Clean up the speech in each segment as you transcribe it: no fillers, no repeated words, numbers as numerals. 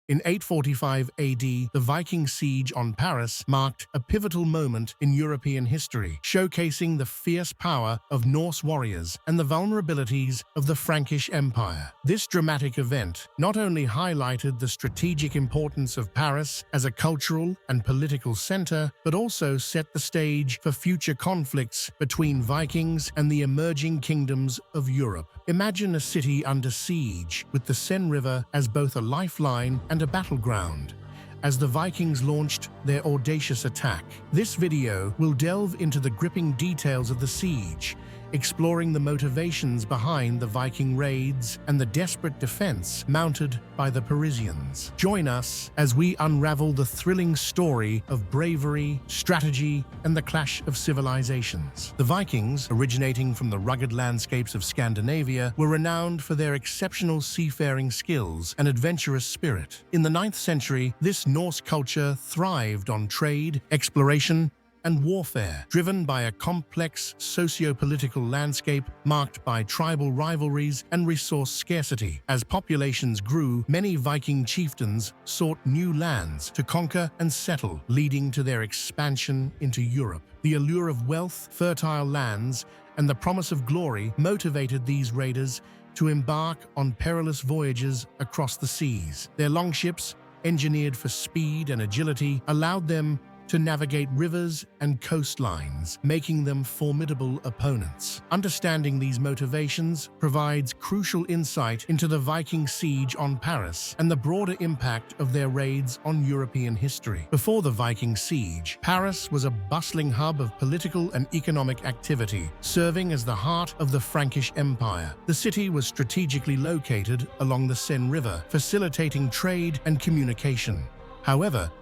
In 845 AD, the Viking siege on Paris marked a pivotal moment in European history, showcasing the fierce power of Norse warriors and the vulnerabilities of the Frankish Empire. This dramatic event not only highlighted the strategic importance of Paris as a cultural and political center, but also set the stage for future conflicts between Vikings and the emerging kingdoms of Europe. Imagine a city under siege, with the Seine River as both a lifeline and a battleground, as the Vikings launched their audacious attack. This video will delve into the gripping details of the siege, exploring the motivations behind the Viking raids and the desperate defense mounted by the Parisians. Join us as we unravel the thrilling story of bravery, strategy, and the clash of civilizations. The Vikings, originating from the rugged landscapes of Scandinavia, were renowned for their exceptional seafaring skills and adventurous spirit. In the 9th century, this Norse culture thrived on trade, exploration, and warfare, driven by a complex socio-political landscape marked by tribal rivalries and resource scarcity. As populations grew, many Viking chieftains sought new lands to conquer and settle, leading to their expansion into Europe. The allure of wealth, fertile lands, and the promise of glory motivated these raiders to embark on perilous voyages across the seas. Their longships, engineered for speed and agility, allowed them to navigate rivers and coastlines, making them formidable opponents. Understanding these motivations provides crucial insight into the Viking siege on Paris and the broader impact of their raids on European history. Before the Viking siege, Paris was a bustling hub of political and economic activity, serving as the heart of the Frankish Empire. The city was strategically located along the Seine River, facilitating trade and communication. However,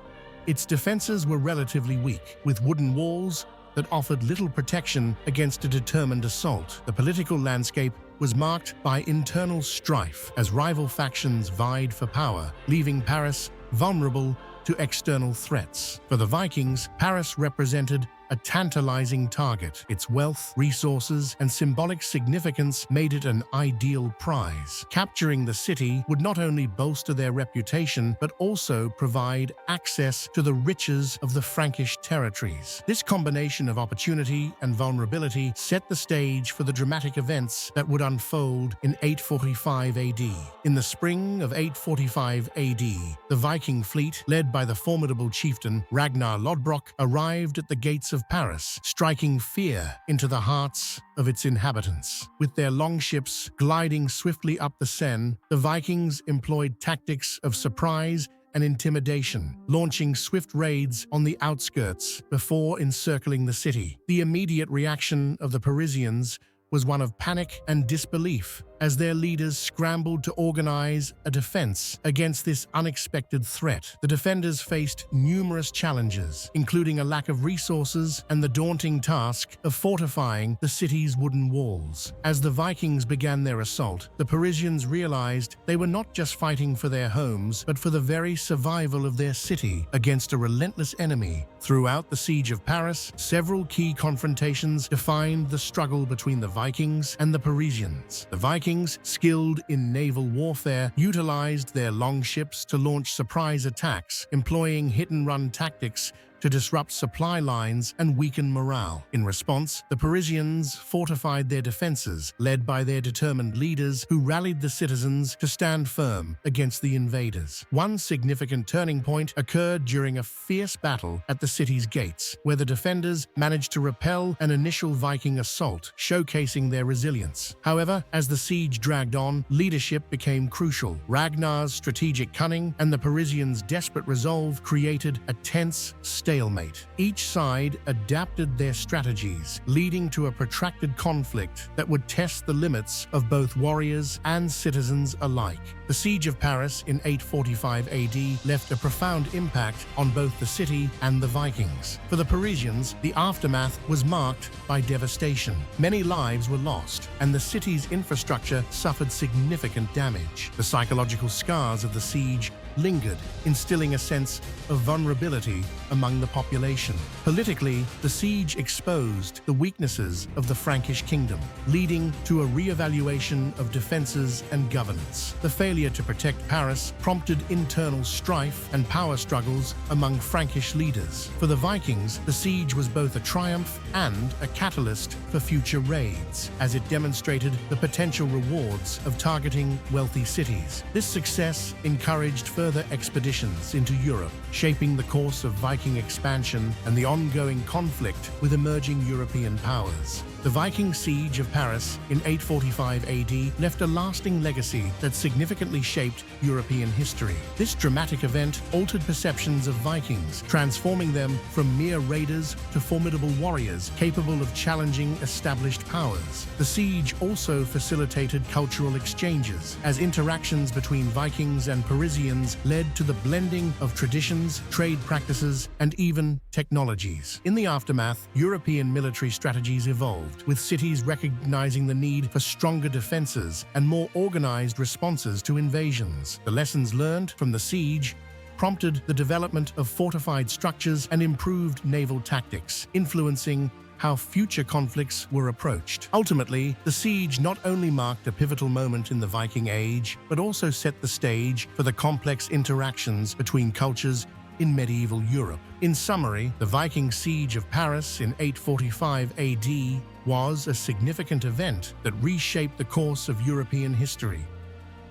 its defenses were relatively weak, with wooden walls that offered little protection against a determined assault. The political landscape was marked by internal strife as rival factions vied for power, leaving Paris vulnerable to external threats. For the Vikings, Paris represented a tantalizing target. Its wealth, resources, and symbolic significance made it an ideal prize. Capturing the city would not only bolster their reputation, but also provide access to the riches of the Frankish territories. This combination of opportunity and vulnerability set the stage for the dramatic events that would unfold in 845 AD. In the spring of 845 AD, the Viking fleet, led by the formidable chieftain Ragnar Lodbrok, arrived at the gates of Paris, striking fear into the hearts of its inhabitants. With their longships gliding swiftly up the Seine, the Vikings employed tactics of surprise and intimidation, launching swift raids on the outskirts before encircling the city. The immediate reaction of the Parisians was one of panic and disbelief, as their leaders scrambled to organize a defense against this unexpected threat. The defenders faced numerous challenges, including a lack of resources and the daunting task of fortifying the city's wooden walls. As the Vikings began their assault, the Parisians realized they were not just fighting for their homes, but for the very survival of their city against a relentless enemy. Throughout the siege of Paris, several key confrontations defined the struggle between the Vikings and the Parisians. The Vikings, skilled in naval warfare, utilized their longships to launch surprise attacks, employing hit-and-run tactics to disrupt supply lines and weaken morale. In response, the Parisians fortified their defenses, led by their determined leaders who rallied the citizens to stand firm against the invaders. One significant turning point occurred during a fierce battle at the city's gates, where the defenders managed to repel an initial Viking assault, showcasing their resilience. However, as the siege dragged on, leadership became crucial. Ragnar's strategic cunning and the Parisians' desperate resolve created a tense stalemate. Each side adapted their strategies, leading to a protracted conflict that would test the limits of both warriors and citizens alike. The siege of Paris in 845 AD left a profound impact on both the city and the Vikings. For the Parisians, the aftermath was marked by devastation. Many lives were lost, and the city's infrastructure suffered significant damage. The psychological scars of the siege lingered, instilling a sense of vulnerability among the population. Politically, the siege exposed the weaknesses of the Frankish Kingdom, leading to a re-evaluation of defenses and governance. The failure to protect Paris prompted internal strife and power struggles among Frankish leaders. For the Vikings, the siege was both a triumph and a catalyst for future raids, as it demonstrated the potential rewards of targeting wealthy cities. This success encouraged further expeditions into Europe, shaping the course of Viking expansion and the ongoing conflict with emerging European powers. The Viking siege of Paris in 845 AD left a lasting legacy that significantly shaped European history. This dramatic event altered perceptions of Vikings, transforming them from mere raiders to formidable warriors capable of challenging established powers. The siege also facilitated cultural exchanges, as interactions between Vikings and Parisians led to the blending of traditions, trade practices, and even technologies. In the aftermath, European military strategies evolved, with cities recognizing the need for stronger defenses and more organized responses to invasions. The lessons learned from the siege prompted the development of fortified structures and improved naval tactics, influencing how future conflicts were approached. Ultimately, the siege not only marked a pivotal moment in the Viking Age, but also set the stage for the complex interactions between cultures in medieval Europe. In summary, the Viking siege of Paris in 845 AD was a significant event that reshaped the course of European history.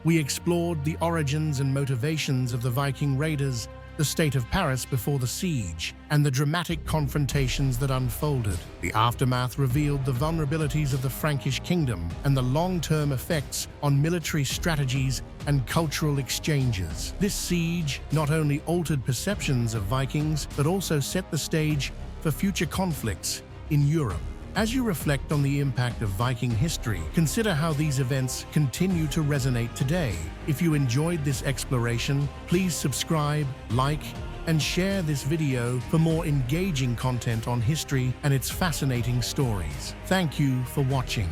We explored the origins and motivations of the Viking raiders, the state of Paris before the siege, and the dramatic confrontations that unfolded. The aftermath revealed the vulnerabilities of the Frankish Kingdom and the long-term effects on military strategies and cultural exchanges. This siege not only altered perceptions of Vikings, but also set the stage for future conflicts in Europe. As you reflect on the impact of Viking history, consider how these events continue to resonate today. If you enjoyed this exploration, please subscribe, like, and share this video for more engaging content on history and its fascinating stories. Thank you for watching.